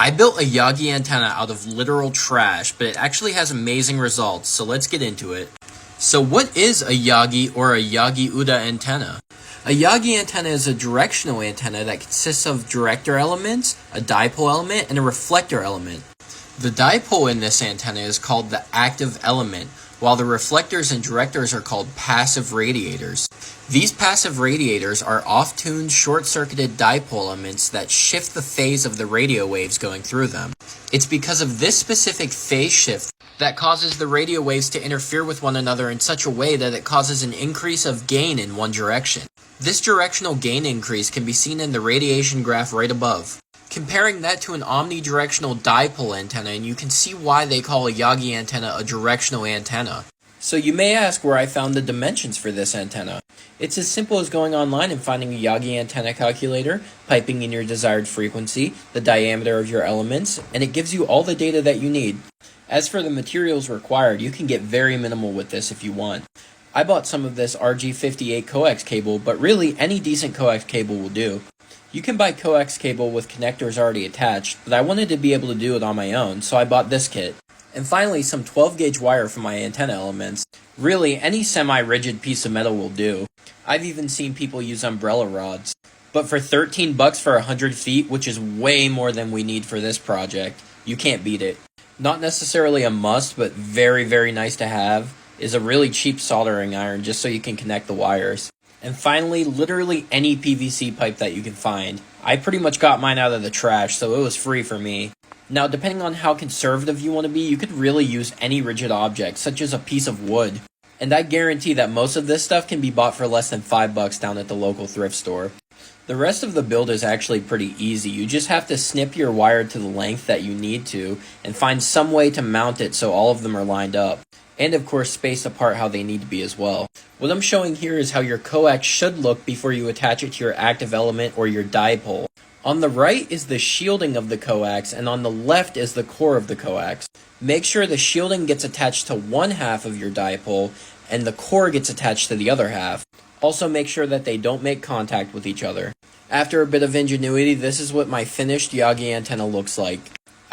I built a Yagi antenna out of literal trash, but it actually has amazing results, so let's get into it. So what is a Yagi or a Yagi-Uda antenna? A Yagi antenna is a directional antenna that consists of director elements, a dipole element, and a reflector element. The dipole in this antenna is called the active element, while the reflectors and directors are called passive radiators. These passive radiators are off-tuned, short-circuited dipole elements that shift the phase of the radio waves going through them. It's because of this specific phase shift that causes the radio waves to interfere with one another in such a way that it causes an increase of gain in one direction. This directional gain increase can be seen in the radiation graph right above. Comparing that to an omnidirectional dipole antenna, and you can see why they call a Yagi antenna a directional antenna. So you may ask where I found the dimensions for this antenna. It's as simple as going online and finding a Yagi antenna calculator, piping in your desired frequency, the diameter of your elements, and it gives you all the data that you need. As for the materials required, you can get very minimal with this if you want. I bought some of this RG58 coax cable, but really any decent coax cable will do. You can buy coax cable with connectors already attached, but I wanted to be able to do it on my own, so I bought this kit. And finally, some 12-gauge wire for my antenna elements. Really, any semi-rigid piece of metal will do. I've even seen people use umbrella rods. But for $13 for 100 feet, which is way more than we need for this project, you can't beat it. Not necessarily a must, but very, very nice to have, is a really cheap soldering iron just so you can connect the wires. And finally, literally any PVC pipe that you can find. I pretty much got mine out of the trash, so it was free for me. Now, depending on how conservative you want to be, you could really use any rigid object, such as a piece of wood. And I guarantee that most of this stuff can be bought for less than $5 down at the local thrift store. The rest of the build is actually pretty easy. You just have to snip your wire to the length that you need to, and find some way to mount it so all of them are lined up. And of course spaced apart how they need to be as well. What I'm showing here is how your coax should look before you attach it to your active element or your dipole. On the right is the shielding of the coax, and on the left is the core of the coax. Make sure the shielding gets attached to one half of your dipole, and the core gets attached to the other half. Also make sure that they don't make contact with each other. After a bit of ingenuity, this is what my finished Yagi antenna looks like.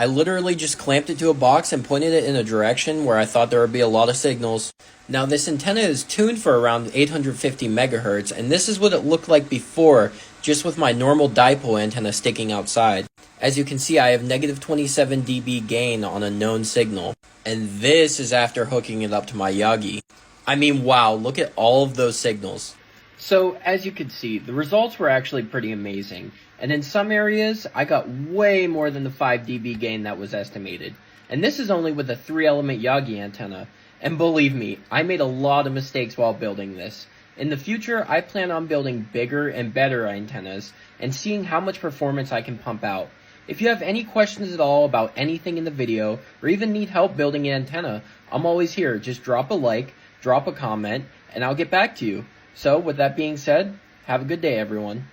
I literally just clamped it to a box and pointed it in a direction where I thought there would be a lot of signals. Now this antenna is tuned for around 850 megahertz, and this is what it looked like before, just with my normal dipole antenna sticking outside. As you can see, I have negative 27 dB gain on a known signal. And this is after hooking it up to my Yagi. I mean, wow, look at all of those signals. So, as you can see, the results were actually pretty amazing. And in some areas, I got way more than the 5 dB gain that was estimated. And this is only with a 3-element Yagi antenna. And believe me, I made a lot of mistakes while building this. In the future, I plan on building bigger and better antennas and seeing how much performance I can pump out. If you have any questions at all about anything in the video, or even need help building an antenna, I'm always here. Just drop a like, drop a comment, and I'll get back to you. So, with that being said, have a good day, everyone.